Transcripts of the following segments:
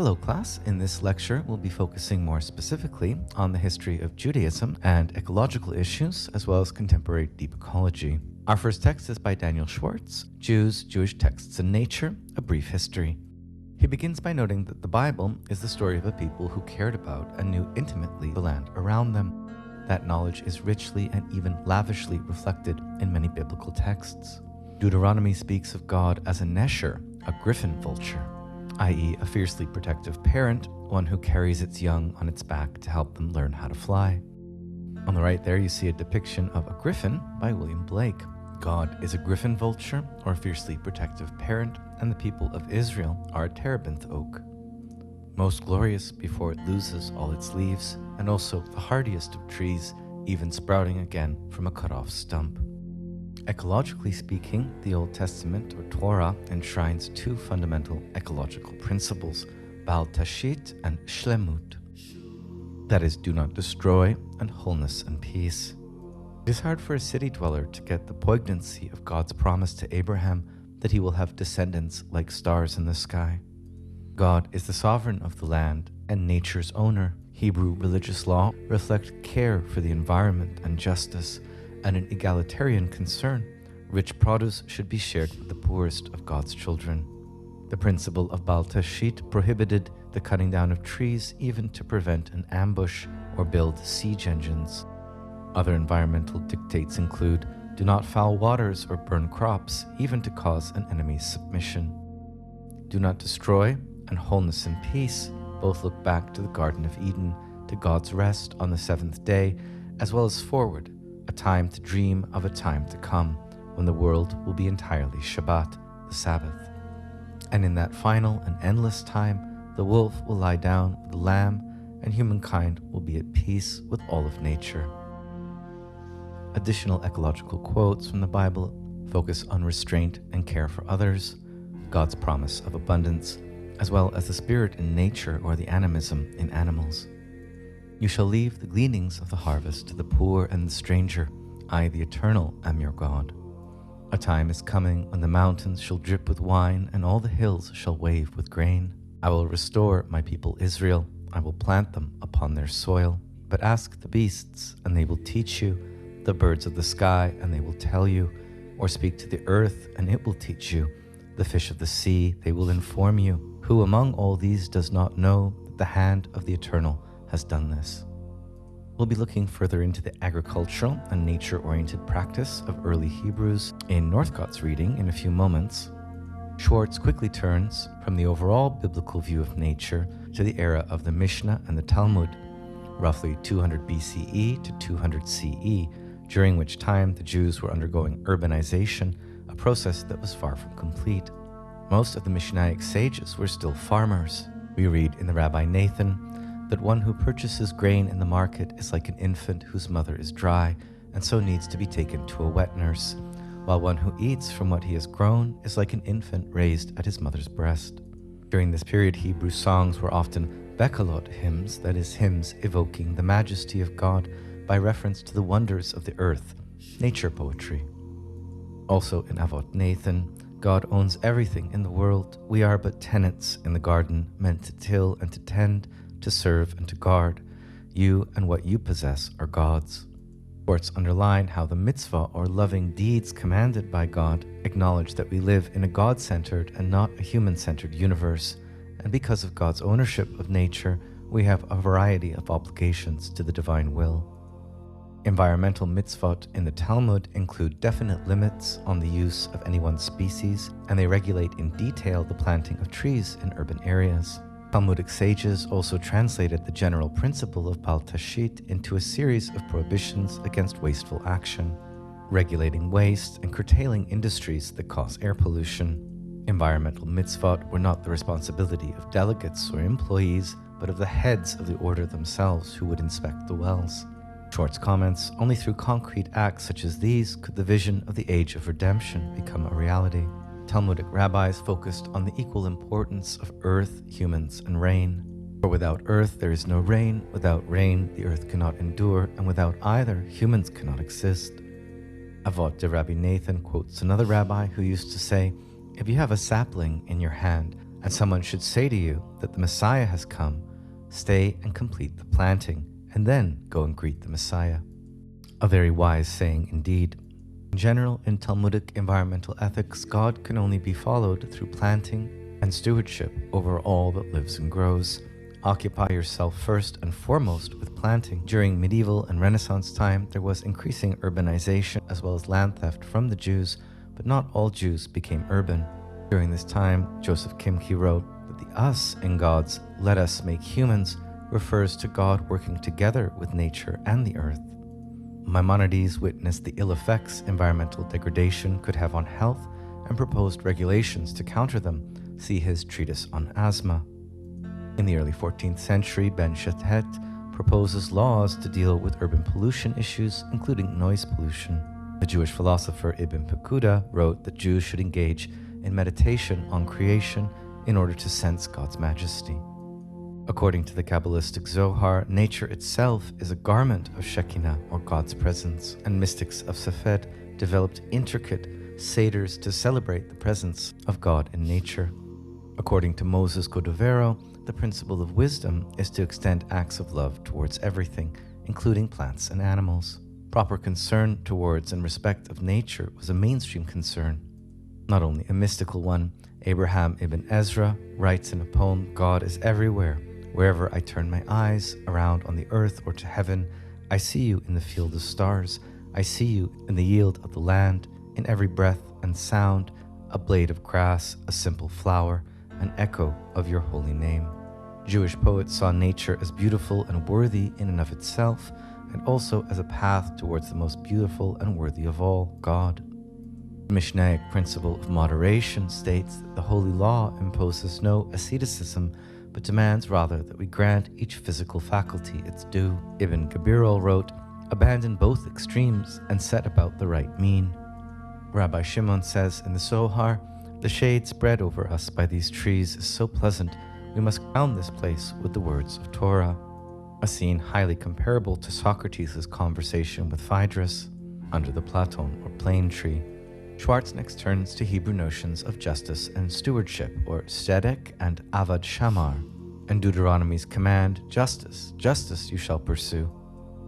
Hello class, in this lecture we'll be focusing more specifically on the history of Judaism and ecological issues, as well as contemporary deep ecology. Our first text is by Daniel Schwartz, Jews, Jewish Texts and Nature, A Brief History. He begins by noting that the Bible is the story of a people who cared about and knew intimately the land around them. That knowledge is richly and even lavishly reflected in many biblical texts. Deuteronomy speaks of God as a nesher, a griffin vulture, i.e. a fiercely protective parent, one who carries its young on its back to help them learn how to fly. On the right there you see a depiction of a griffin by William Blake. God is a griffin vulture, or a fiercely protective parent, and the people of Israel are a terebinth oak, most glorious before it loses all its leaves, and also the hardiest of trees, even sprouting again from a cut-off stump. Ecologically speaking, the Old Testament, or Torah, enshrines two fundamental ecological principles, Bal Tashit and Shlemut. That is, do not destroy, and wholeness and peace. It is hard for a city dweller to get the poignancy of God's promise to Abraham that he will have descendants like stars in the sky. God is the sovereign of the land and nature's owner. Hebrew religious law reflects care for the environment and justice, and an egalitarian concern. Rich produce should be shared with the poorest of God's children. The principle of Bal Tashit prohibited the cutting down of trees even to prevent an ambush or build siege engines. Other environmental dictates include, do not foul waters or burn crops, even to cause an enemy's submission. Do not destroy, and wholeness and peace both look back to the Garden of Eden, to God's rest on the seventh day, as well as forward, a time to dream of a time to come, when the world will be entirely Shabbat, the Sabbath. And in that final and endless time, the wolf will lie down with the lamb, and humankind will be at peace with all of nature. Additional ecological quotes from the Bible focus on restraint and care for others, God's promise of abundance, as well as the spirit in nature or the animism in animals. You shall leave the gleanings of the harvest to the poor and the stranger. I, the Eternal, am your God. A time is coming when the mountains shall drip with wine, and all the hills shall wave with grain. I will restore my people Israel. I will plant them upon their soil. But ask the beasts, and they will teach you, the birds of the sky, and they will tell you, or speak to the earth, and it will teach you, the fish of the sea, they will inform you. Who among all these does not know that the hand of the Eternal has done this? We'll be looking further into the agricultural and nature-oriented practice of early Hebrews in Northcott's reading in a few moments. Schwartz quickly turns from the overall biblical view of nature to the era of the Mishnah and the Talmud, roughly 200 BCE to 200 CE, during which time the Jews were undergoing urbanization, a process that was far from complete. Most of the Missionary sages were still farmers. We read in the Rabbi Nathan that one who purchases grain in the market is like an infant whose mother is dry, and so needs to be taken to a wet nurse, while one who eats from what he has grown is like an infant raised at his mother's breast. During this period, Hebrew songs were often Bekalot hymns, that is, hymns evoking the majesty of God by reference to the wonders of the earth, nature poetry. Also in Avot Nathan, God owns everything in the world. We are but tenants in the garden, meant to till and to tend, to serve and to guard. You and what you possess are God's. Schwartz underline how the mitzvah, or loving deeds commanded by God, acknowledge that we live in a God-centered and not a human-centered universe, and because of God's ownership of nature, we have a variety of obligations to the divine will. Environmental mitzvot in the Talmud include definite limits on the use of any one species, and they regulate in detail the planting of trees in urban areas. Talmudic sages also translated the general principle of Bal Tashit into a series of prohibitions against wasteful action, regulating waste and curtailing industries that cause air pollution. Environmental mitzvot were not the responsibility of delegates or employees, but of the heads of the order themselves who would inspect the wells. Schwartz comments, only through concrete acts such as these could the vision of the age of redemption become a reality. Talmudic rabbis focused on the equal importance of earth, humans, and rain. For without earth there is no rain, without rain the earth cannot endure, and without either humans cannot exist. Avot de Rabbi Nathan quotes another rabbi who used to say, if you have a sapling in your hand, and someone should say to you that the Messiah has come, stay and complete the planting, and then go and greet the Messiah. A very wise saying indeed. In general, in Talmudic environmental ethics, God can only be followed through planting and stewardship over all that lives and grows. Occupy yourself first and foremost with planting. During medieval and Renaissance time, there was increasing urbanization as well as land theft from the Jews, but not all Jews became urban. During this time, Joseph Kimke wrote that the us in God's "let us make humans" refers to God working together with nature and the earth. Maimonides witnessed the ill effects environmental degradation could have on health and proposed regulations to counter them. See his treatise on asthma. In the early 14th century, Ben Shattet proposes laws to deal with urban pollution issues, including noise pollution. The Jewish philosopher Ibn Pekuda wrote that Jews should engage in meditation on creation in order to sense God's majesty. According to the Kabbalistic Zohar, nature itself is a garment of Shekinah, or God's presence, and mystics of Safed developed intricate seders to celebrate the presence of God in nature. According to Moses Cordovero, the principle of wisdom is to extend acts of love towards everything, including plants and animals. Proper concern towards and respect of nature was a mainstream concern, not only a mystical one. Abraham ibn Ezra writes in a poem, "God is everywhere. Wherever I turn my eyes, around on the earth or to heaven, I see you in the field of stars. I see you in the yield of the land, in every breath and sound, a blade of grass, a simple flower, an echo of your holy name." Jewish poets saw nature as beautiful and worthy in and of itself, and also as a path towards the most beautiful and worthy of all, God. The Missionary principle of moderation states that the holy law imposes no asceticism, but demands rather that we grant each physical faculty its due. Ibn Gabirol wrote, "Abandon both extremes and set about the right mean." Rabbi Shimon says in the Zohar, "The shade spread over us by these trees is so pleasant, we must crown this place with the words of Torah," a scene highly comparable to Socrates' conversation with Phaedrus under the Platon or plane tree. Schwartz next turns to Hebrew notions of justice and stewardship, or tzedek and avad shamar, and Deuteronomy's command, "Justice, justice you shall pursue,"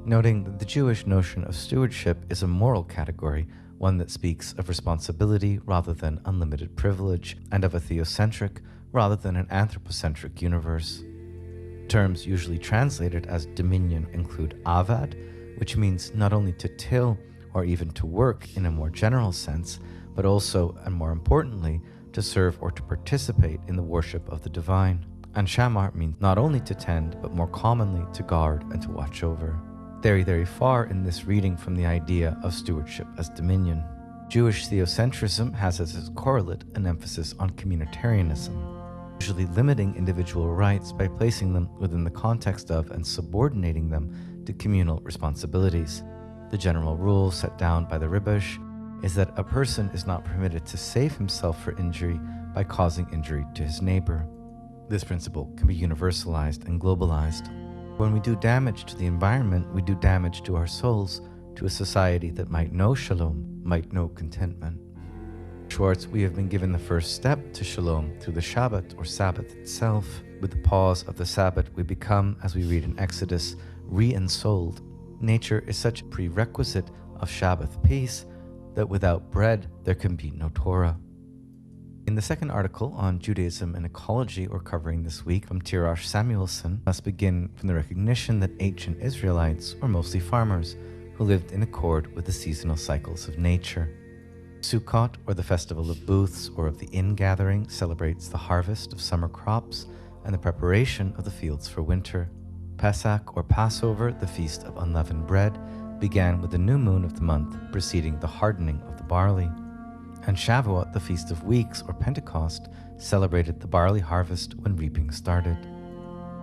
noting that the Jewish notion of stewardship is a moral category, one that speaks of responsibility rather than unlimited privilege, and of a theocentric rather than an anthropocentric universe. Terms usually translated as dominion include avad, which means not only to till or even to work in a more general sense, but also, and more importantly, to serve or to participate in the worship of the divine. And shamar means not only to tend, but more commonly to guard and to watch over. Very, very far in this reading from the idea of stewardship as dominion. Jewish theocentrism has as its correlate an emphasis on communitarianism, usually limiting individual rights by placing them within the context of and subordinating them to communal responsibilities. The general rule set down by the Ribosh is that a person is not permitted to save himself for injury by causing injury to his neighbor. This principle can be universalized and globalized. When we do damage to the environment, we do damage to our souls, to a society that might know shalom, might know contentment. Schwartz, we have been given the first step to shalom through the Shabbat or Sabbath itself. With the pause of the Sabbath, we become, as we read in Exodus, re-ensouled. Nature is such a prerequisite of Shabbath peace that without bread there can be no Torah. In the second article on Judaism and ecology we're covering this week from Tirosh Samuelson, must begin from the recognition that ancient Israelites were mostly farmers who lived in accord with the seasonal cycles of nature. Sukkot, or the festival of booths or of the ingathering, celebrates the harvest of summer crops and the preparation of the fields for winter. Pesach, or Passover, the feast of unleavened bread, began with the new moon of the month preceding the hardening of the barley. And Shavuot, the Feast of Weeks, or Pentecost, celebrated the barley harvest when reaping started.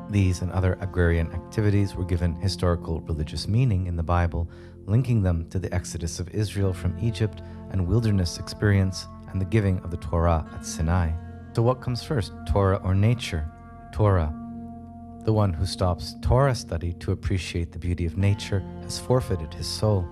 These and other agrarian activities were given historical religious meaning in the Bible, linking them to the exodus of Israel from Egypt and wilderness experience and the giving of the Torah at Sinai. So what comes first, Torah or nature? Torah. The one who stops Torah study to appreciate the beauty of nature has forfeited his soul.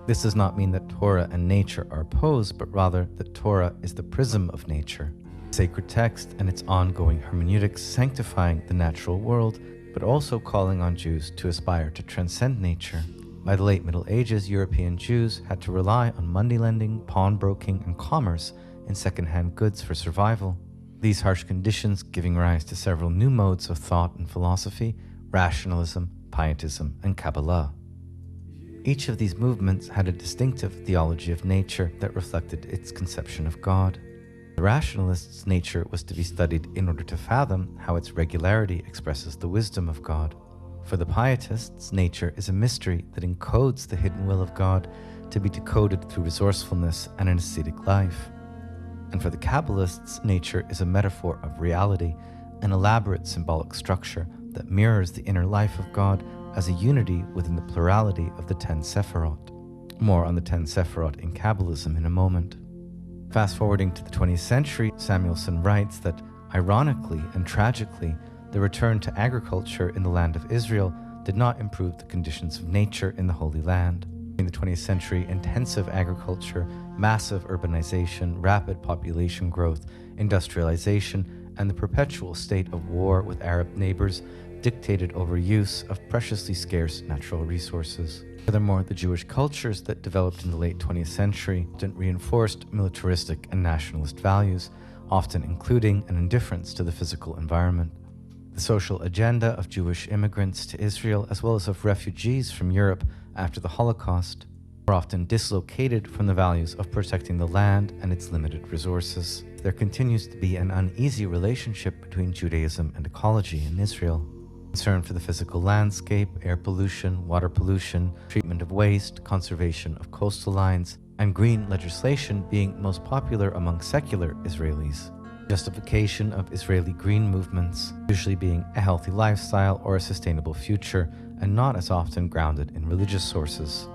This does not mean that Torah and nature are opposed, but rather that Torah is the prism of nature. sacred text and its ongoing hermeneutics sanctifying the natural world, but also calling on Jews to aspire to transcend nature. By the late Middle Ages, European Jews had to rely on moneylending, pawnbroking, and commerce in second-hand goods for survival. These harsh conditions giving rise to several new modes of thought and philosophy: rationalism, pietism, and Kabbalah. Each of these movements had a distinctive theology of nature that reflected its conception of God. The rationalists' nature was to be studied in order to fathom how its regularity expresses the wisdom of God. For the pietists, nature is a mystery that encodes the hidden will of God to be decoded through resourcefulness and an ascetic life. And for the Kabbalists, nature is a metaphor of reality, an elaborate symbolic structure that mirrors the inner life of God as a unity within the plurality of the 10 Sephirot. More on the 10 Sephirot in Kabbalism in a moment. Fast forwarding to the 20th century, Samuelson writes that, ironically and tragically, the return to agriculture in the land of Israel did not improve the conditions of nature in the Holy Land. In the 20th century, intensive agriculture, massive urbanization, rapid population growth, industrialization, and the perpetual state of war with Arab neighbors dictated overuse of preciously scarce natural resources. Furthermore, the Jewish cultures that developed in the late 20th century reinforced militaristic and nationalist values, often including an indifference to the physical environment. The social agenda of Jewish immigrants to Israel, as well as of refugees from Europe after the Holocaust, were often dislocated from the values of protecting the land and its limited resources. There continues to be an uneasy relationship between Judaism and ecology in Israel. Concern for the physical landscape, air pollution, water pollution, treatment of waste, conservation of coastal lines, and green legislation being most popular among secular Israelis. Justification of Israeli green movements usually being a healthy lifestyle or a sustainable future, and not as often grounded in religious sources.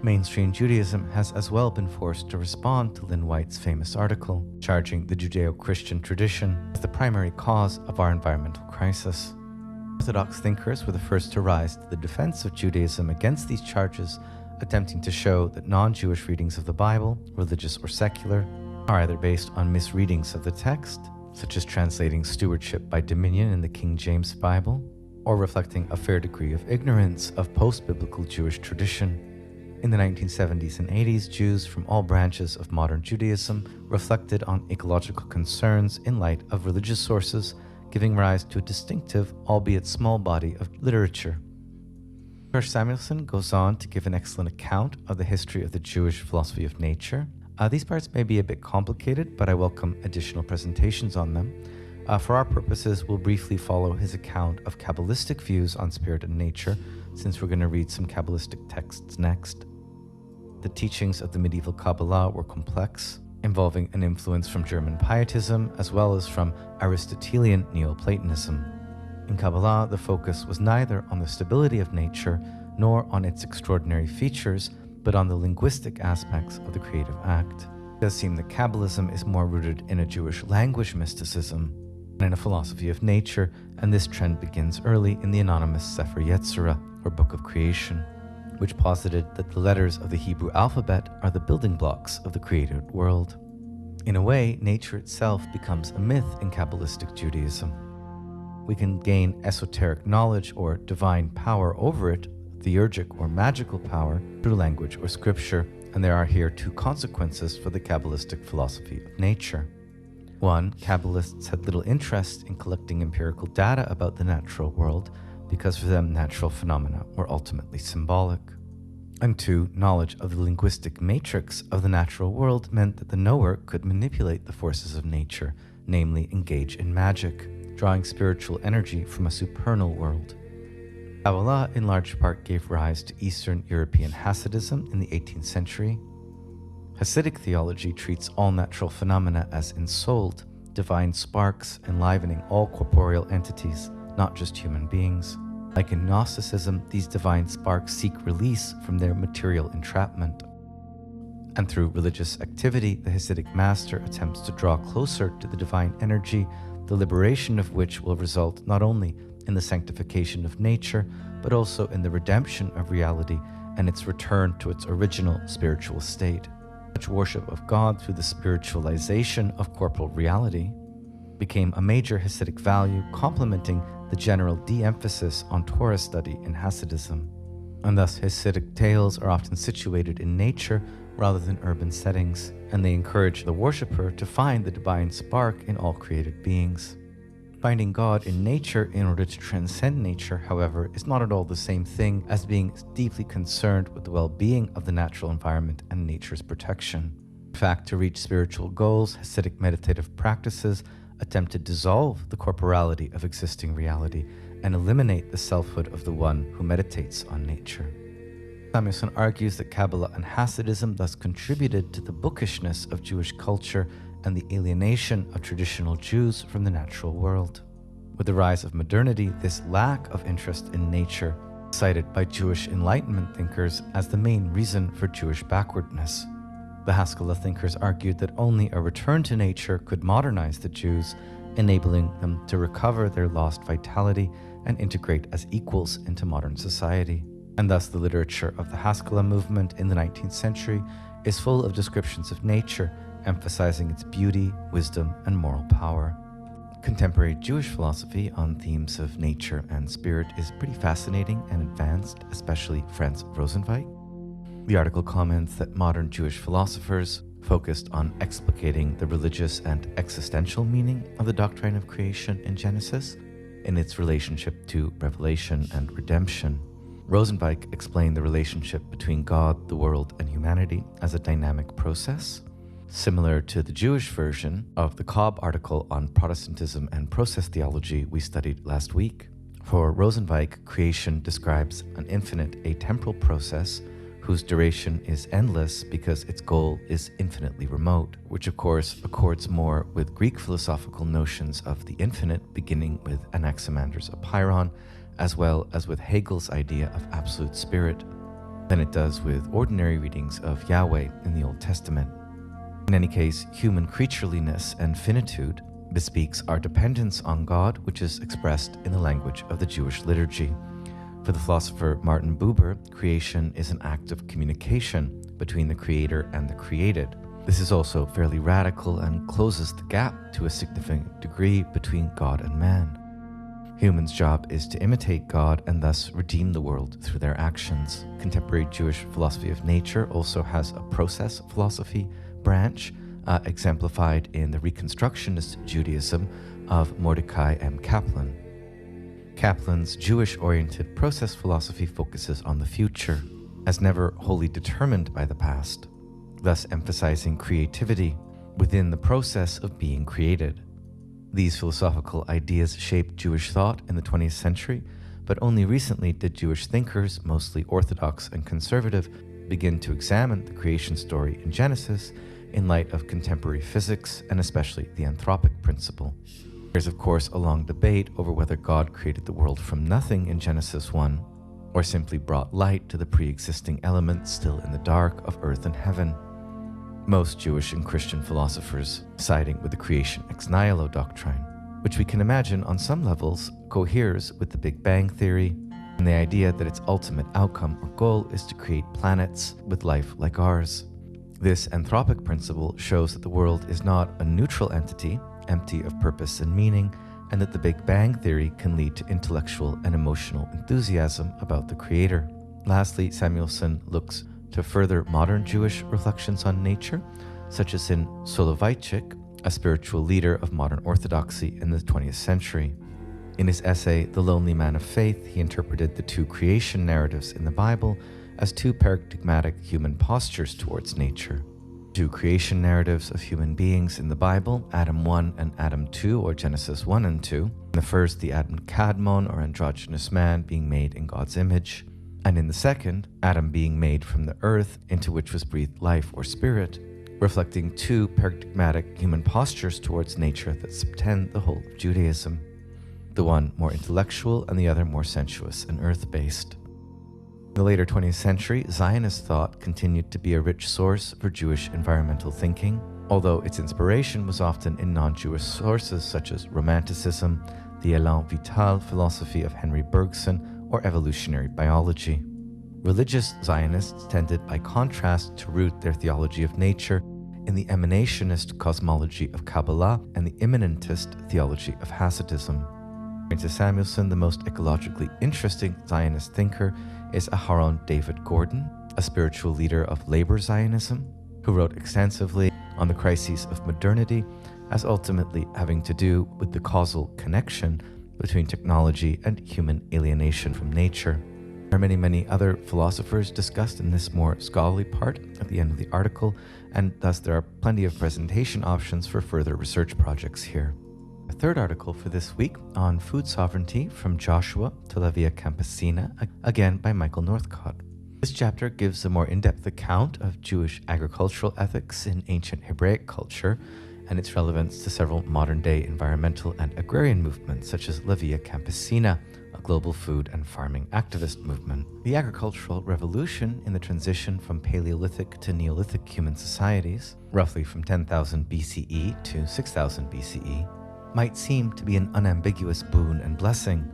Mainstream Judaism has as well been forced to respond to Lynn White's famous article, charging the Judeo-Christian tradition as the primary cause of our environmental crisis. Orthodox thinkers were the first to rise to the defense of Judaism against these charges, attempting to show that non-Jewish readings of the Bible, religious or secular, are either based on misreadings of the text, such as translating stewardship by dominion in the King James Bible, or reflecting a fair degree of ignorance of post-biblical Jewish tradition. In the 1970s and 80s, Jews from all branches of modern Judaism reflected on ecological concerns in light of religious sources, giving rise to a distinctive, albeit small body of literature. George Samuelson goes on to give an excellent account of the history of the Jewish philosophy of nature. These parts may be a bit complicated, but I welcome additional presentations on them. For our purposes, we'll briefly follow his account of Kabbalistic views on spirit and nature, since we're going to read some Kabbalistic texts next. The teachings of the medieval Kabbalah were complex, involving an influence from German pietism as well as from Aristotelian Neoplatonism. In Kabbalah, the focus was neither on the stability of nature nor on its extraordinary features, but on the linguistic aspects of the creative act. It does seem that Kabbalism is more rooted in a Jewish language mysticism than in a philosophy of nature, and this trend begins early in the anonymous Sefer Yetzirah, or Book of Creation, which posited that the letters of the Hebrew alphabet are the building blocks of the created world. In a way, nature itself becomes a myth in Kabbalistic Judaism. We can gain esoteric knowledge or divine power over it, theurgic or magical power, through language or scripture, and there are here two consequences for the Kabbalistic philosophy of nature. One, Kabbalists had little interest in collecting empirical data about the natural world, because for them natural phenomena were ultimately symbolic. And two, knowledge of the linguistic matrix of the natural world meant that the knower could manipulate the forces of nature, namely engage in magic, drawing spiritual energy from a supernal world. Kabbalah in large part gave rise to Eastern European Hasidism in the 18th century. Hasidic theology treats all natural phenomena as ensouled, divine sparks enlivening all corporeal entities, not just human beings. Like in Gnosticism, these divine sparks seek release from their material entrapment. And through religious activity, the Hasidic master attempts to draw closer to the divine energy, the liberation of which will result not only in the sanctification of nature, but also in the redemption of reality and its return to its original spiritual state. Such worship of God through the spiritualization of corporal reality became a major Hasidic value, complementing the general de-emphasis on Torah study in Hasidism. And thus Hasidic tales are often situated in nature rather than urban settings, and they encourage the worshipper to find the divine spark in all created beings. Finding God in nature in order to transcend nature, however, is not at all the same thing as being deeply concerned with the well-being of the natural environment and nature's protection. In fact, to reach spiritual goals, Hasidic meditative practices attempt to dissolve the corporality of existing reality and eliminate the selfhood of the one who meditates on nature. Samuelson argues that Kabbalah and Hasidism thus contributed to the bookishness of Jewish culture and the alienation of traditional Jews from the natural world. With the rise of modernity, this lack of interest in nature is cited by Jewish Enlightenment thinkers as the main reason for Jewish backwardness. The Haskalah thinkers argued that only a return to nature could modernize the Jews, enabling them to recover their lost vitality and integrate as equals into modern society. And thus the literature of the Haskalah movement in the 19th century is full of descriptions of nature, emphasizing its beauty, wisdom, and moral power. Contemporary Jewish philosophy on themes of nature and spirit is pretty fascinating and advanced, especially Franz Rosenzweig. The article comments that modern Jewish philosophers focused on explicating the religious and existential meaning of the doctrine of creation in Genesis in its relationship to revelation and redemption. Rosenzweig explained the relationship between God, the world, and humanity as a dynamic process, similar to the Jewish version of the Cobb article on Protestantism and process theology we studied last week. For Rosenzweig, creation describes an infinite atemporal process whose duration is endless because its goal is infinitely remote, which of course accords more with Greek philosophical notions of the infinite, beginning with Anaximander's Apeiron, as well as with Hegel's idea of absolute spirit, than it does with ordinary readings of Yahweh in the Old Testament. In any case, human creatureliness and finitude bespeaks our dependence on God, which is expressed in the language of the Jewish liturgy. For the philosopher Martin Buber, creation is an act of communication between the creator and the created. This is also fairly radical and closes the gap to a significant degree between God and man. Humans' job is to imitate God and thus redeem the world through their actions. Contemporary Jewish philosophy of nature also has a process philosophy branch, exemplified in the Reconstructionist Judaism of Mordecai M. Kaplan. Kaplan's Jewish-oriented process philosophy focuses on the future, as never wholly determined by the past, thus emphasizing creativity within the process of being created. These philosophical ideas shaped Jewish thought in the 20th century, but only recently did Jewish thinkers, mostly Orthodox and conservative, begin to examine the creation story in Genesis in light of contemporary physics and especially the anthropic principle. There's of course a long debate over whether God created the world from nothing in Genesis 1, or simply brought light to the pre-existing elements still in the dark of earth and heaven. Most Jewish and Christian philosophers siding with the creation ex nihilo doctrine, which we can imagine on some levels coheres with the Big Bang theory and the idea that its ultimate outcome or goal is to create planets with life like ours. This anthropic principle shows that the world is not a neutral entity, empty of purpose and meaning, and that the Big Bang theory can lead to intellectual and emotional enthusiasm about the Creator. Lastly, Samuelson looks to further modern Jewish reflections on nature, such as in Soloveitchik, a spiritual leader of modern orthodoxy in the 20th century. In his essay, The Lonely Man of Faith, he interpreted the two creation narratives in the Bible as two paradigmatic human postures towards nature. Two creation narratives of human beings in the Bible, Adam 1 and Adam 2, or Genesis 1 and 2. In the first, the Adam Kadmon, or androgynous man, being made in God's image. And in the second, Adam being made from the earth, into which was breathed life or spirit, reflecting two paradigmatic human postures towards nature that subtend the whole of Judaism. The one more intellectual and the other more sensuous and earth-based. In the later 20th century, Zionist thought continued to be a rich source for Jewish environmental thinking, although its inspiration was often in non-Jewish sources such as Romanticism, the Élan Vital philosophy of Henry Bergson, or evolutionary biology. Religious Zionists tended, by contrast, to root their theology of nature in the emanationist cosmology of Kabbalah and the immanentist theology of Hasidism. According to Samuelson, the most ecologically interesting Zionist thinker is Aharon David Gordon, a spiritual leader of labor Zionism, who wrote extensively on the crises of modernity as ultimately having to do with the causal connection between technology and human alienation from nature. There are many other philosophers discussed in this more scholarly part at the end of the article, and thus there are plenty of presentation options for further research projects here. A third article for this week on food sovereignty from Joshua to La Via Campesina, again by Michael Northcott. This chapter gives a more in-depth account of Jewish agricultural ethics in ancient Hebraic culture and its relevance to several modern-day environmental and agrarian movements such as La Via Campesina, a global food and farming activist movement. The agricultural revolution in the transition from Paleolithic to Neolithic human societies, roughly from 10,000 BCE to 6,000 BCE, might seem to be an unambiguous boon and blessing,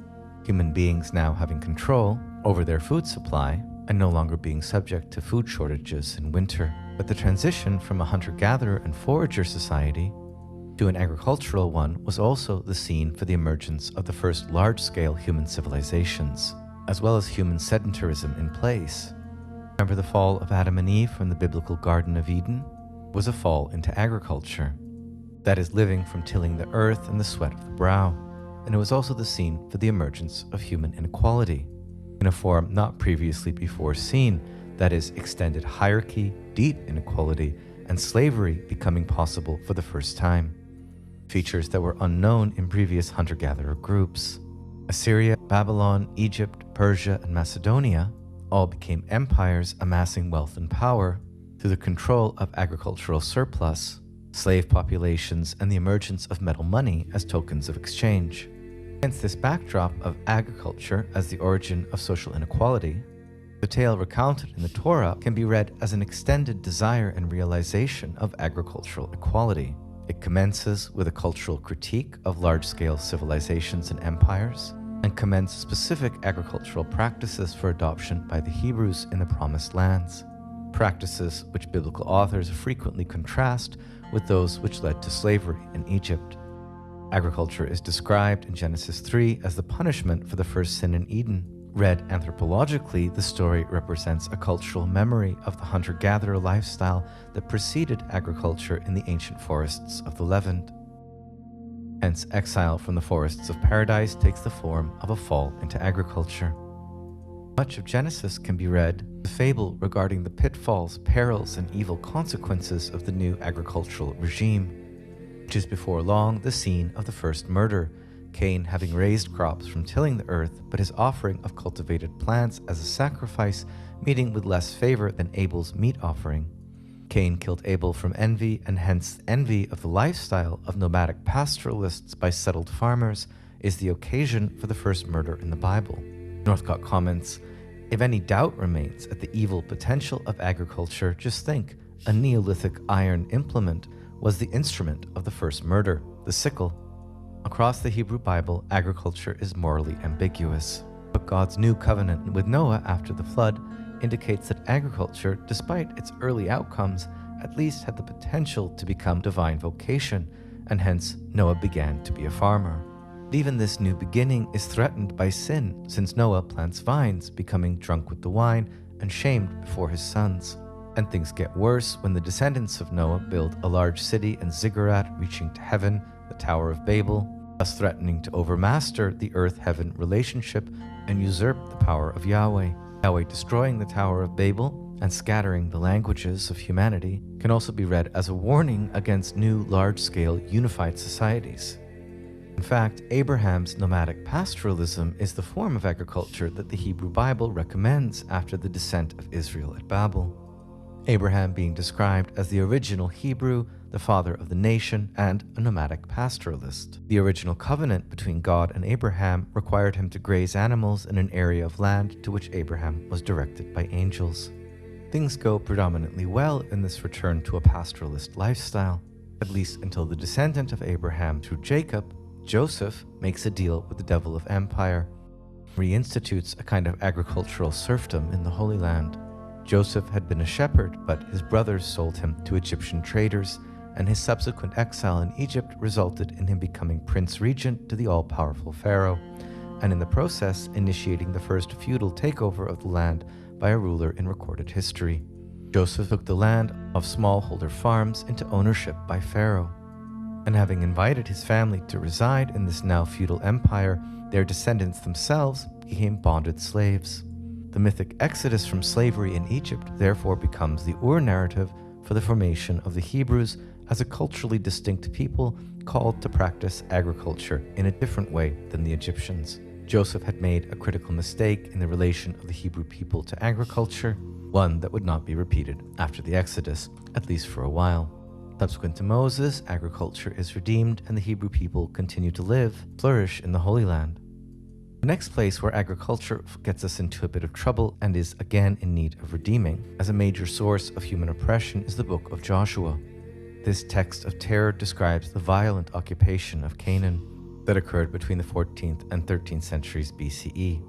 human beings now having control over their food supply and no longer being subject to food shortages in winter. But the transition from a hunter-gatherer and forager society to an agricultural one was also the scene for the emergence of the first large-scale human civilizations, as well as human sedentarism in place. Remember, the fall of Adam and Eve from the biblical Garden of Eden was a fall into agriculture, that is, living from tilling the earth and the sweat of the brow, and it was also the scene for the emergence of human inequality, in a form not previously before seen, that is, extended hierarchy, deep inequality, and slavery becoming possible for the first time. Features that were unknown in previous hunter-gatherer groups. Assyria, Babylon, Egypt, Persia, and Macedonia all became empires amassing wealth and power through the control of agricultural surplus, slave populations, and the emergence of metal money as tokens of exchange. Against this backdrop of agriculture as the origin of social inequality, the tale recounted in the Torah can be read as an extended desire and realization of agricultural equality. It commences with a cultural critique of large-scale civilizations and empires, and commends specific agricultural practices for adoption by the Hebrews in the Promised Lands, practices which biblical authors frequently contrast with those which led to slavery in Egypt. Agriculture is described in Genesis 3 as the punishment for the first sin in Eden. Read anthropologically, the story represents a cultural memory of the hunter-gatherer lifestyle that preceded agriculture in the ancient forests of the Levant. Hence, exile from the forests of paradise takes the form of a fall into agriculture. Much of Genesis can be read as a fable regarding the pitfalls, perils, and evil consequences of the new agricultural regime, which is before long the scene of the first murder, Cain having raised crops from tilling the earth, but his offering of cultivated plants as a sacrifice meeting with less favor than Abel's meat offering. Cain killed Abel from envy, and hence envy of the lifestyle of nomadic pastoralists by settled farmers is the occasion for the first murder in the Bible. Northcott comments, "If any doubt remains at the evil potential of agriculture, just think, a Neolithic iron implement was the instrument of the first murder, the sickle." Across the Hebrew Bible, agriculture is morally ambiguous, but God's new covenant with Noah after the flood indicates that agriculture, despite its early outcomes, at least had the potential to become divine vocation, and hence Noah began to be a farmer. Even this new beginning is threatened by sin, since Noah plants vines, becoming drunk with the wine and shamed before his sons. And things get worse when the descendants of Noah build a large city in Ziggurat reaching to heaven, the Tower of Babel, thus threatening to overmaster the earth-heaven relationship and usurp the power of Yahweh. Yahweh destroying the Tower of Babel and scattering the languages of humanity can also be read as a warning against new large-scale unified societies. In fact, Abraham's nomadic pastoralism is the form of agriculture that the Hebrew Bible recommends after the descent of Israel at Babel. Abraham being described as the original Hebrew, the father of the nation, and a nomadic pastoralist. The original covenant between God and Abraham required him to graze animals in an area of land to which Abraham was directed by angels. Things go predominantly well in this return to a pastoralist lifestyle, at least until the descendant of Abraham through Jacob, Joseph, makes a deal with the devil of empire, reinstitutes a kind of agricultural serfdom in the Holy Land. Joseph had been a shepherd, but his brothers sold him to Egyptian traders, and his subsequent exile in Egypt resulted in him becoming prince regent to the all-powerful Pharaoh, and in the process initiating the first feudal takeover of the land by a ruler in recorded history. Joseph took the land of smallholder farms into ownership by Pharaoh, and having invited his family to reside in this now feudal empire, their descendants themselves became bonded slaves. The mythic exodus from slavery in Egypt therefore becomes the narrative for the formation of the Hebrews as a culturally distinct people called to practice agriculture in a different way than the Egyptians. Joseph had made a critical mistake in the relation of the Hebrew people to agriculture, one that would not be repeated after the Exodus, at least for a while. Subsequent to Moses, agriculture is redeemed and the Hebrew people continue to flourish in the Holy Land. The next place where agriculture gets us into a bit of trouble and is again in need of redeeming as a major source of human oppression is the book of Joshua. This text of terror describes the violent occupation of Canaan that occurred between the 14th and 13th centuries BCE.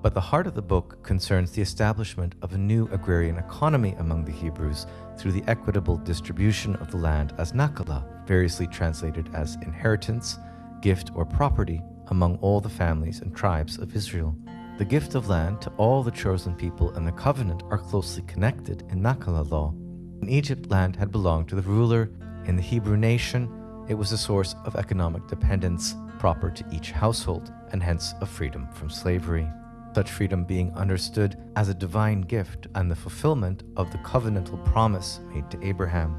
But the heart of the book concerns the establishment of a new agrarian economy among the Hebrews through the equitable distribution of the land as nakala, variously translated as inheritance, gift, or property, among all the families and tribes of Israel. The gift of land to all the chosen people and the covenant are closely connected in nakala law. In Egypt, land had belonged to the ruler. In the Hebrew nation, it was a source of economic dependence proper to each household, and hence of freedom from slavery. Such freedom being understood as a divine gift and the fulfillment of the covenantal promise made to Abraham.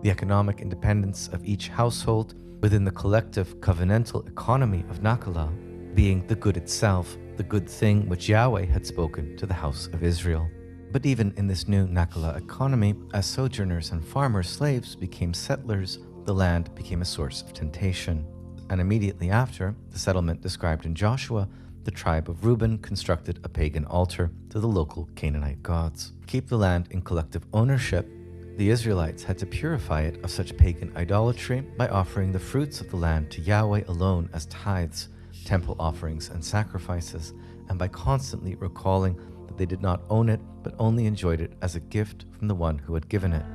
The economic independence of each household within the collective covenantal economy of nakala being the good itself, the good thing which Yahweh had spoken to the house of Israel. But even in this new nakala economy, as sojourners and farmer slaves became settlers, the land became a source of temptation. And immediately after the settlement described in Joshua, the tribe of Reuben constructed a pagan altar to the local Canaanite gods. To keep the land in collective ownership, the Israelites had to purify it of such pagan idolatry by offering the fruits of the land to Yahweh alone as tithes, temple offerings, and sacrifices, and by constantly recalling that they did not own it but only enjoyed it as a gift from the one who had given it.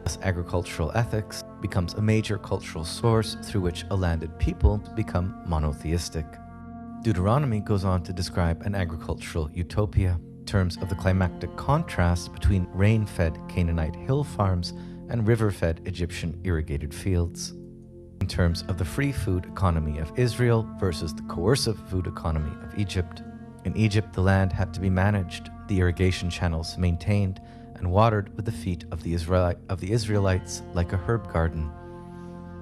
Thus, agricultural ethics becomes a major cultural source through which a landed people become monotheistic. Deuteronomy goes on to describe an agricultural utopia in terms of the climactic contrast between rain-fed Canaanite hill farms and river-fed Egyptian irrigated fields. In terms of the free food economy of Israel versus the coercive food economy of Egypt. In Egypt, the land had to be managed, the irrigation channels maintained, and watered with the feet of the Israelites like a herb garden.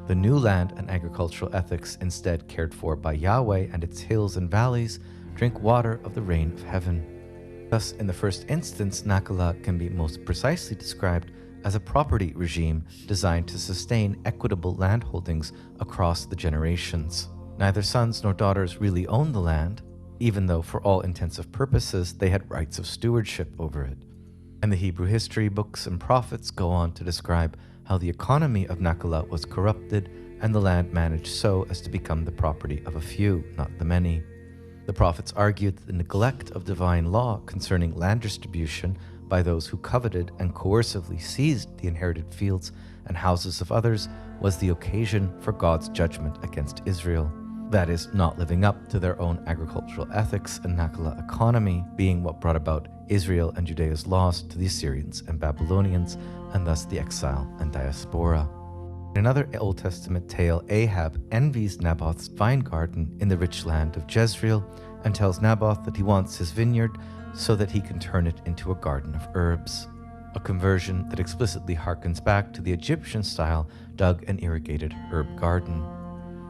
The new land and agricultural ethics instead cared for by Yahweh and its hills and valleys drink water of the rain of heaven. Thus, in the first instance, nakala can be most precisely described as a property regime designed to sustain equitable landholdings across the generations. Neither sons nor daughters really owned the land, even though for all intensive purposes they had rights of stewardship over it. And the Hebrew history books and prophets go on to describe how the economy of nakala was corrupted and the land managed so as to become the property of a few, not the many. The prophets argued that the neglect of divine law concerning land distribution by those who coveted and coercively seized the inherited fields and houses of others was the occasion for God's judgment against Israel. That is, not living up to their own agricultural ethics and nakala economy being what brought about Israel and Judea's loss to the Assyrians and Babylonians, and thus the exile and diaspora. In another Old Testament tale, Ahab envies Naboth's vine garden in the rich land of Jezreel and tells Naboth that he wants his vineyard so that he can turn it into a garden of herbs, a conversion that explicitly harkens back to the Egyptian style dug and irrigated herb garden.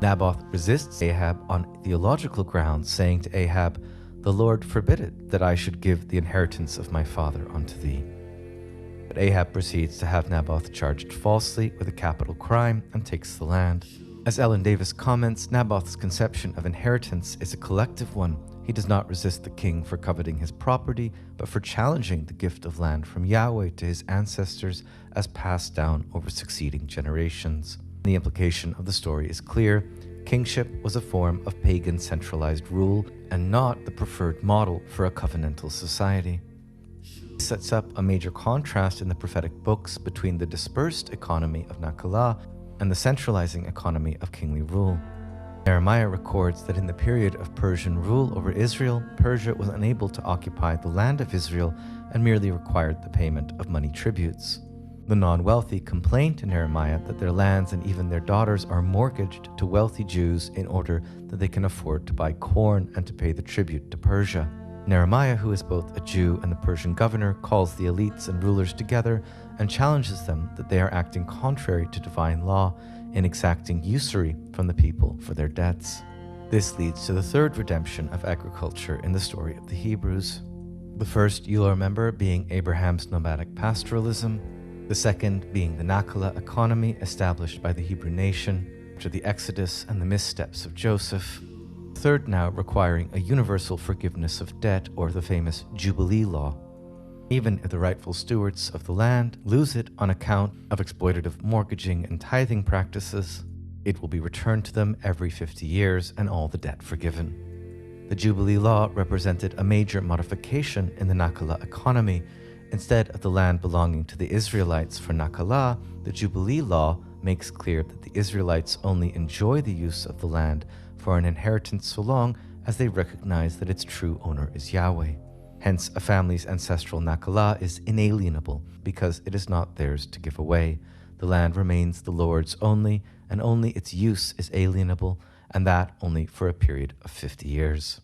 Naboth resists Ahab on theological grounds, saying to Ahab, "The Lord forbid it that I should give the inheritance of my father unto thee." But Ahab proceeds to have Naboth charged falsely with a capital crime and takes the land. As Ellen Davis comments, Naboth's conception of inheritance is a collective one. He does not resist the king for coveting his property, but for challenging the gift of land from Yahweh to his ancestors as passed down over succeeding generations. The implication of the story is clear. Kingship was a form of pagan centralized rule and not the preferred model for a covenantal society. Sets up a major contrast in the prophetic books between the dispersed economy of Nakalah and the centralizing economy of kingly rule. Nehemiah records that in the period of Persian rule over Israel, Persia was unable to occupy the land of Israel and merely required the payment of money tributes. The non-wealthy complained to Nehemiah that their lands and even their daughters are mortgaged to wealthy Jews in order that they can afford to buy corn and to pay the tribute to Persia. Nehemiah, who is both a Jew and the Persian governor, calls the elites and rulers together and challenges them that they are acting contrary to divine law in exacting usury from the people for their debts. This leads to the third redemption of agriculture in the story of the Hebrews. The first, you'll remember, being Abraham's nomadic pastoralism, the second being the Nakalah economy established by the Hebrew nation after the Exodus and the missteps of Joseph. The third now requiring a universal forgiveness of debt, or the famous Jubilee law. Even if the rightful stewards of the land lose it on account of exploitative mortgaging and tithing practices, it will be returned to them every 50 years and all the debt forgiven. The Jubilee law represented a major modification in the Nakalah economy. Instead of the land belonging to the Israelites for Nakalah, the Jubilee law makes clear that the Israelites only enjoy the use of the land for an inheritance so long as they recognize that its true owner is Yahweh. Hence, a family's ancestral Nakalah is inalienable because it is not theirs to give away. The land remains the Lord's only, and only its use is alienable, and that only for a period of 50 years.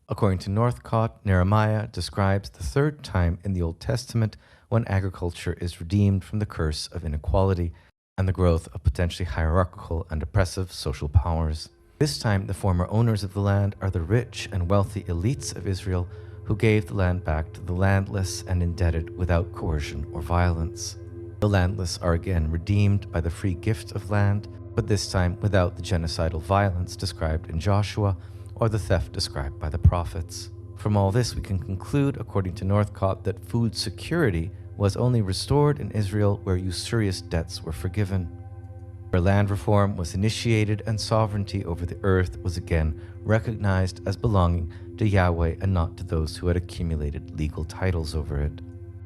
According to Northcott, Nehemiah describes the third time in the Old Testament when agriculture is redeemed from the curse of inequality and the growth of potentially hierarchical and oppressive social powers. This time, the former owners of the land are the rich and wealthy elites of Israel who gave the land back to the landless and indebted without coercion or violence. The landless are again redeemed by the free gift of land, but this time without the genocidal violence described in Joshua or the theft described by the prophets. From all this, we can conclude, according to Northcott, that food security was only restored in Israel where usurious debts were forgiven, where land reform was initiated and sovereignty over the earth was again recognized as belonging to Yahweh and not to those who had accumulated legal titles over it.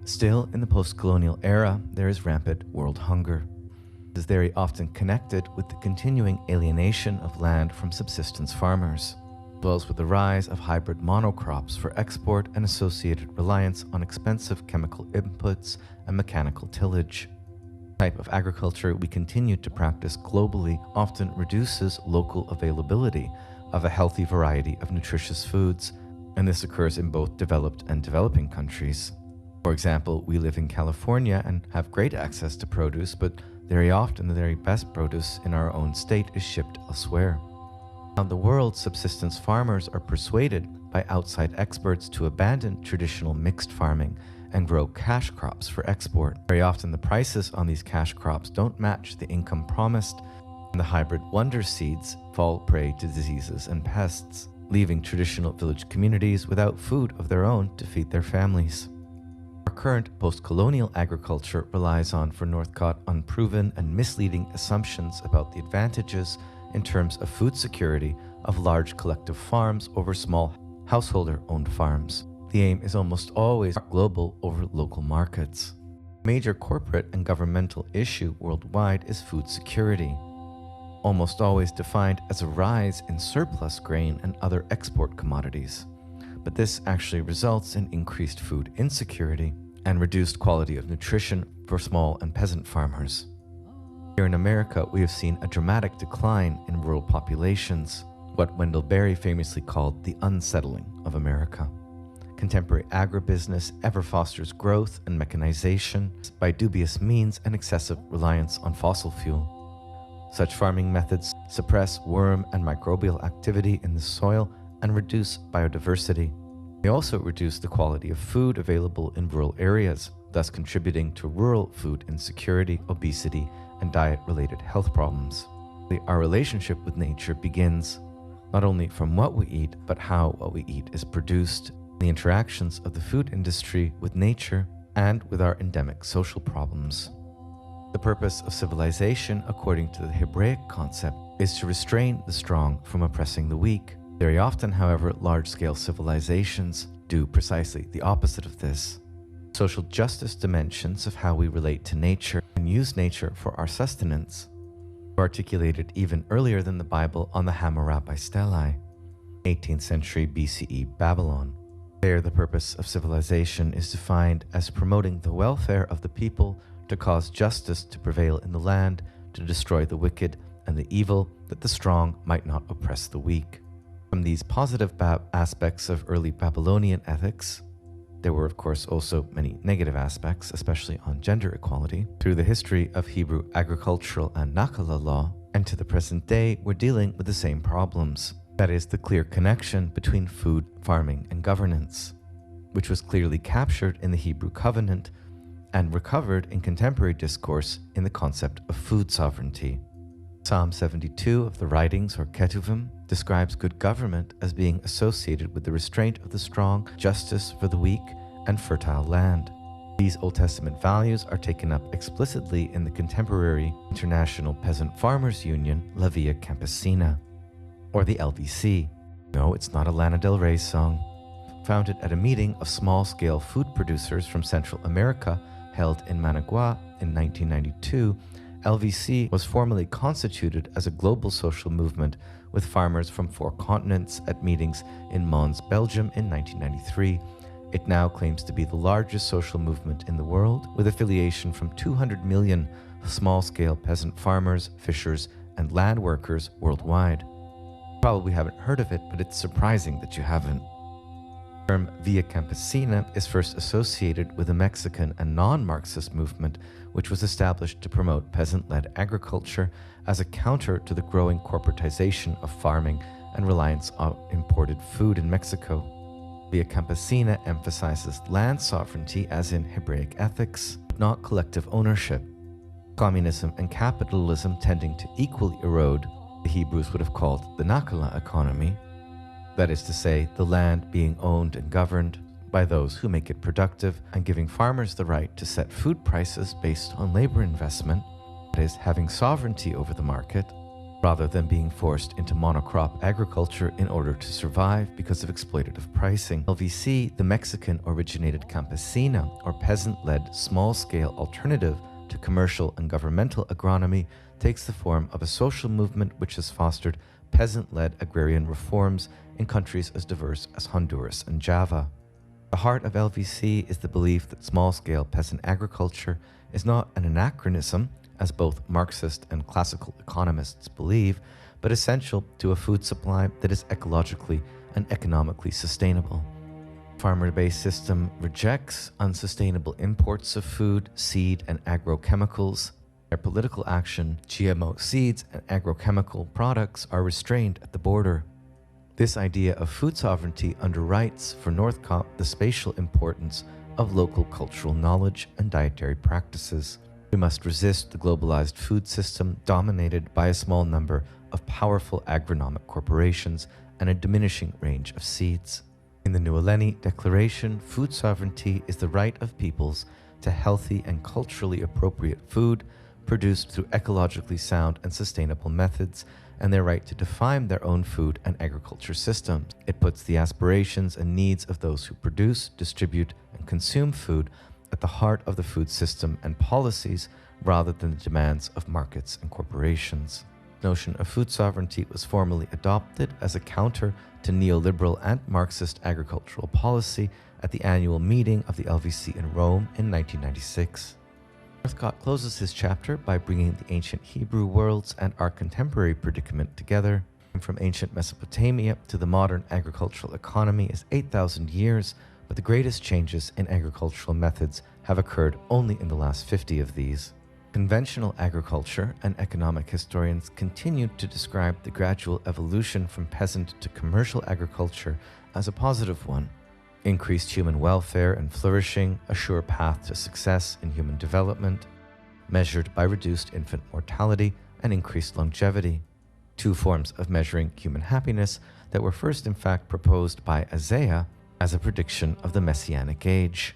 Still, in the post-colonial era, there is rampant world hunger. It is very often connected with the continuing alienation of land from subsistence farmers, as well as with the rise of hybrid monocrops for export and associated reliance on expensive chemical inputs and mechanical tillage. The type of agriculture we continue to practice globally often reduces local availability of a healthy variety of nutritious foods, and this occurs in both developed and developing countries. For example, we live in California and have great access to produce, but very often the very best produce in our own state is shipped elsewhere. Around the world, subsistence farmers are persuaded by outside experts to abandon traditional mixed farming and grow cash crops for export. Very often the prices on these cash crops don't match the income promised, and the hybrid wonder seeds fall prey to diseases and pests, leaving traditional village communities without food of their own to feed their families. Our current post-colonial agriculture relies on, for Northcott, unproven and misleading assumptions about the advantages in terms of food security of large collective farms over small householder-owned farms. The aim is almost always global over local markets. A major corporate and governmental issue worldwide is food security, almost always defined as a rise in surplus grain and other export commodities. But this actually results in increased food insecurity and reduced quality of nutrition for small and peasant farmers. Here in America, we have seen a dramatic decline in rural populations, what Wendell Berry famously called the unsettling of America. Contemporary agribusiness ever fosters growth and mechanization by dubious means and excessive reliance on fossil fuel. Such farming methods suppress worm and microbial activity in the soil and reduce biodiversity. They also reduce the quality of food available in rural areas, thus contributing to rural food insecurity, obesity, and diet-related health problems. Our relationship with nature begins not only from what we eat, but how what we eat is produced, the interactions of the food industry with nature, and with our endemic social problems. The purpose of civilization, according to the Hebraic concept, is to restrain the strong from oppressing the weak. Very often, however, large-scale civilizations do precisely the opposite of this. social justice dimensions of how we relate to nature and use nature for our sustenance, articulated even earlier than the Bible on the Hammurabi Stelae, 18th century BCE Babylon. There, the purpose of civilization is defined as promoting the welfare of the people, to cause justice to prevail in the land, to destroy the wicked and the evil, that the strong might not oppress the weak. From these positive aspects of early Babylonian ethics, there were of course also many negative aspects, especially on gender equality. Through the history of Hebrew agricultural and Nakala law, and to the present day, we're dealing with the same problems. That is, the clear connection between food, farming, and governance, which was clearly captured in the Hebrew covenant and recovered in contemporary discourse in the concept of food sovereignty. Psalm 72 of the writings, or Ketuvim, describes good government as being associated with the restraint of the strong, justice for the weak, and fertile land. These Old Testament values are taken up explicitly in the contemporary International Peasant Farmers Union La Via Campesina, or the LVC. No, it's not a Lana Del Rey song. Founded at a meeting of small-scale food producers from Central America held in Managua in 1992, LVC was formally constituted as a global social movement with farmers from 4 continents at meetings in Mons, Belgium in 1993. It now claims to be the largest social movement in the world, with affiliation from 200 million small-scale peasant farmers, fishers, and land workers worldwide. You probably haven't heard of it, but it's surprising that you haven't. The term Via Campesina is first associated with the Mexican and non-Marxist movement, which was established to promote peasant-led agriculture as a counter to the growing corporatization of farming and reliance on imported food in Mexico. Via Campesina emphasizes land sovereignty as in Hebraic ethics, not collective ownership. Communism and capitalism tending to equally erode the Hebrews would have called the Nakala economy. That is to say, the land being owned and governed by those who make it productive, and giving farmers the right to set food prices based on labor investment, that is, having sovereignty over the market, rather than being forced into monocrop agriculture in order to survive because of exploitative pricing. LVC, the Mexican-originated campesina, or peasant-led small-scale alternative to commercial and governmental agronomy, takes the form of a social movement which has fostered peasant-led agrarian reforms in countries as diverse as Honduras and Java. The heart of LVC is the belief that small-scale peasant agriculture is not an anachronism, as both Marxist and classical economists believe, but essential to a food supply that is ecologically and economically sustainable. The farmer-based system rejects unsustainable imports of food, seed, and agrochemicals. Their political action, GMO seeds and agrochemical products, are restrained at the border. This idea of food sovereignty underwrites for Northcott the spatial importance of local cultural knowledge and dietary practices. We must resist the globalized food system dominated by a small number of powerful agronomic corporations and a diminishing range of seeds. In the New Eleni Declaration, food sovereignty is the right of peoples to healthy and culturally appropriate food produced through ecologically sound and sustainable methods, and their right to define their own food and agriculture systems. It puts the aspirations and needs of those who produce, distribute, and consume food at the heart of the food system and policies, rather than the demands of markets and corporations. The notion of food sovereignty was formally adopted as a counter to neoliberal and Marxist agricultural policy at the annual meeting of the LVC in Rome in 1996. Northcott closes his chapter by bringing the ancient Hebrew worlds and our contemporary predicament together. From ancient Mesopotamia to the modern agricultural economy is 8,000 years, but the greatest changes in agricultural methods have occurred only in the last 50 of these. Conventional agriculture and economic historians continue to describe the gradual evolution from peasant to commercial agriculture as a positive one. Increased human welfare and flourishing, a sure path to success in human development, measured by reduced infant mortality and increased longevity. Two forms of measuring human happiness that were first in fact proposed by Isaiah as a prediction of the Messianic age.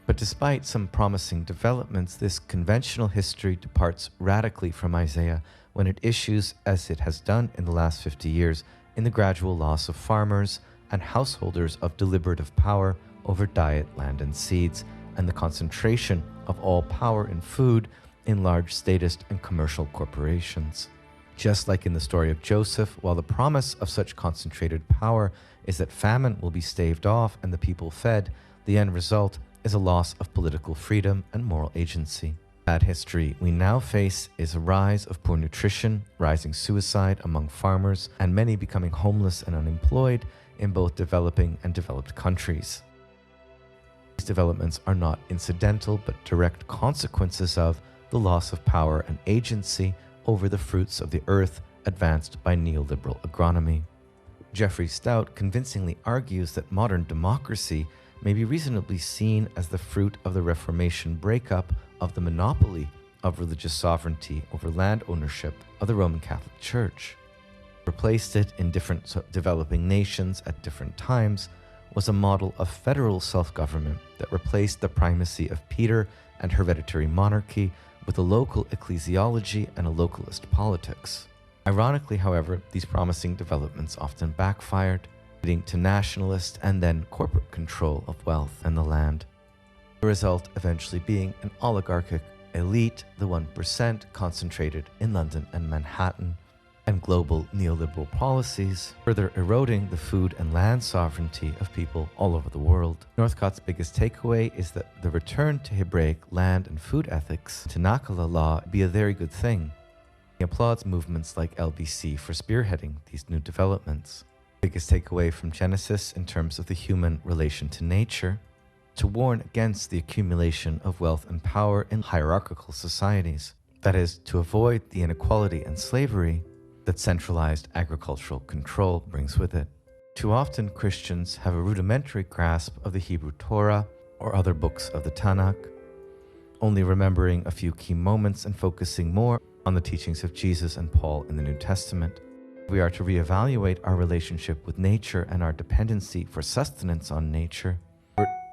But despite some promising developments, this conventional history departs radically from Isaiah when it issues, as it has done in the last 50 years, in the gradual loss of farmers and householders of deliberative power over diet, land, and seeds, and the concentration of all power in food in large statist and commercial corporations. Just like in the story of Joseph, while the promise of such concentrated power is that famine will be staved off and the people fed, the end result is a loss of political freedom and moral agency. The bad history we now face is a rise of poor nutrition, rising suicide among farmers, and many becoming homeless and unemployed in both developing and developed countries. These developments are not incidental but direct consequences of the loss of power and agency over the fruits of the earth advanced by neoliberal agronomy. Jeffrey Stout convincingly argues that modern democracy may be reasonably seen as the fruit of the Reformation breakup of the monopoly of religious sovereignty over land ownership of the Roman Catholic Church. Replaced it in different developing nations at different times was a model of federal self-government that replaced the primacy of Peter and hereditary monarchy with a local ecclesiology and a localist politics. Ironically, however, these promising developments often backfired, leading to nationalist and then corporate control of wealth and the land. The result eventually being an oligarchic elite, the 1% concentrated in London and Manhattan, and global neoliberal policies, further eroding the food and land sovereignty of people all over the world. Northcott's biggest takeaway is that the return to Hebraic land and food ethics, to Nakala law, be a very good thing. He applauds movements like LBC for spearheading these new developments. Biggest takeaway from Genesis in terms of the human relation to nature, to warn against the accumulation of wealth and power in hierarchical societies. That is, to avoid the inequality and slavery that centralized agricultural control brings with it. Too often, Christians have a rudimentary grasp of the Hebrew Torah or other books of the Tanakh, only remembering a few key moments and focusing more on the teachings of Jesus and Paul in the New Testament. We are to reevaluate our relationship with nature and our dependency for sustenance on nature,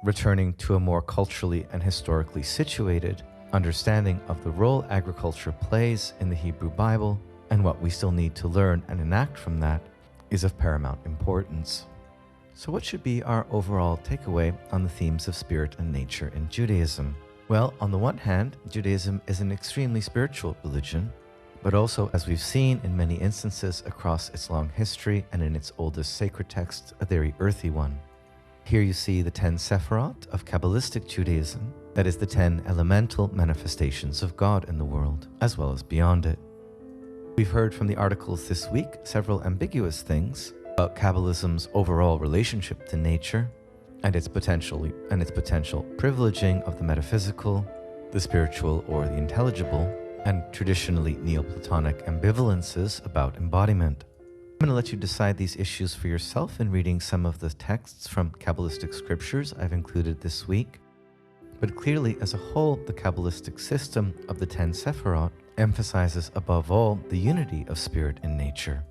returning to a more culturally and historically situated understanding of the role agriculture plays in the Hebrew Bible and what we still need to learn and enact from that is of paramount importance. So what should be our overall takeaway on the themes of spirit and nature in Judaism? Well, on the one hand, Judaism is an extremely spiritual religion, but also, as we've seen in many instances across its long history and in its oldest sacred texts, a very earthy one. Here you see the 10 Sephirot of Kabbalistic Judaism, that is the 10 elemental manifestations of God in the world, as well as beyond it. We've heard from the articles this week several ambiguous things about Kabbalism's overall relationship to nature and its potential privileging of the metaphysical, the spiritual or the intelligible, and traditionally Neoplatonic ambivalences about embodiment. I'm going to let you decide these issues for yourself in reading some of the texts from Kabbalistic scriptures I've included this week. But clearly, as a whole, the Kabbalistic system of the 10 Sephirot emphasizes above all the unity of spirit and nature.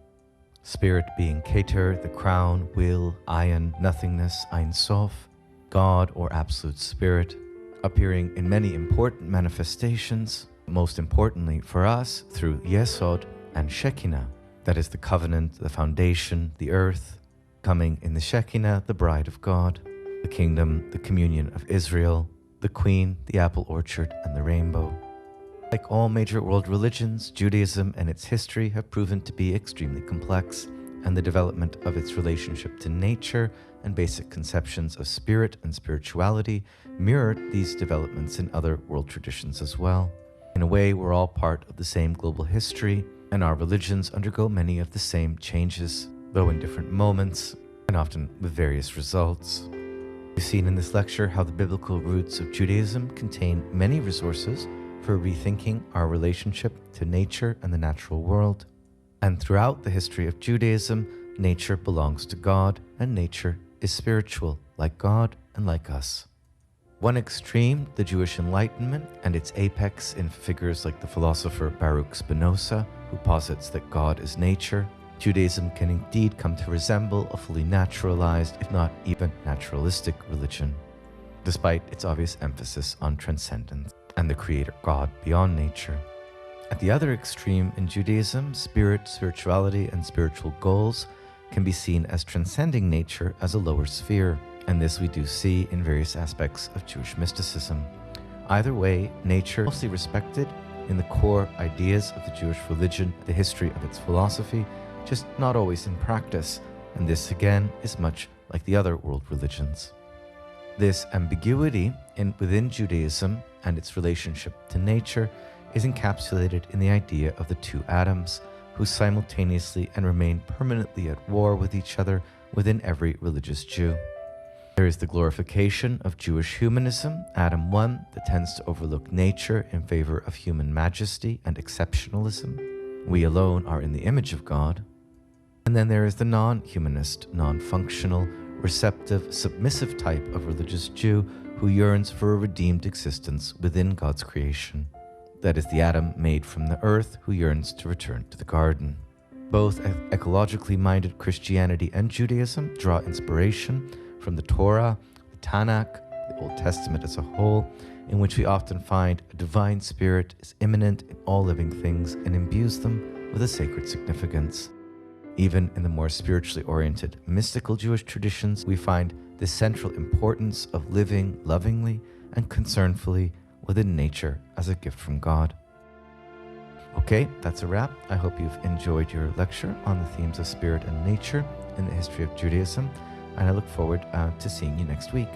Spirit being Keter, the crown, will, ayin, nothingness, Ein Sof, God or absolute spirit, appearing in many important manifestations, most importantly for us through Yesod and Shekinah, that is the covenant, the foundation, the earth, coming in the Shekinah, the bride of God, the kingdom, the communion of Israel, the queen, the apple orchard, and the rainbow. Like all major world religions, Judaism and its history have proven to be extremely complex, and the development of its relationship to nature and basic conceptions of spirit and spirituality mirrored these developments in other world traditions as well. In a way, we're all part of the same global history, and our religions undergo many of the same changes, though in different moments, and often with various results. We've seen in this lecture how the biblical roots of Judaism contain many resources for rethinking our relationship to nature and the natural world. And throughout the history of Judaism, nature belongs to God, and nature is spiritual, like God and like us. One extreme, the Jewish Enlightenment, and its apex in figures like the philosopher Baruch Spinoza, who posits that God is nature, Judaism can indeed come to resemble a fully naturalized, if not even naturalistic religion, despite its obvious emphasis on transcendence and the creator God beyond nature. At the other extreme in Judaism, spirit, spirituality, and spiritual goals can be seen as transcending nature as a lower sphere, And this we do see in various aspects of Jewish mysticism. Either way, nature, mostly respected in the core ideas of the Jewish religion, the history of its philosophy, just not always in practice, and this again is much like the other world religions. This ambiguity within Judaism and its relationship to nature is encapsulated in the idea of the two Adams, who simultaneously and remain permanently at war with each other within every religious Jew. There is the glorification of Jewish humanism, Adam 1, that tends to overlook nature in favor of human majesty and exceptionalism. We alone are in the image of God. And then there is the non-humanist, non-functional, receptive, submissive type of religious Jew who yearns for a redeemed existence within God's creation. That is the Adam made from the earth who yearns to return to the garden. Both ecologically minded Christianity and Judaism draw inspiration from the Torah, the Tanakh, the Old Testament as a whole, in which we often find a divine spirit is immanent in all living things and imbues them with a sacred significance. Even in the more spiritually oriented mystical Jewish traditions, we find the central importance of living lovingly and concernfully within nature as a gift from God. Okay, that's a wrap. I hope you've enjoyed your lecture on the themes of spirit and nature in the history of Judaism, and I look forward to seeing you next week.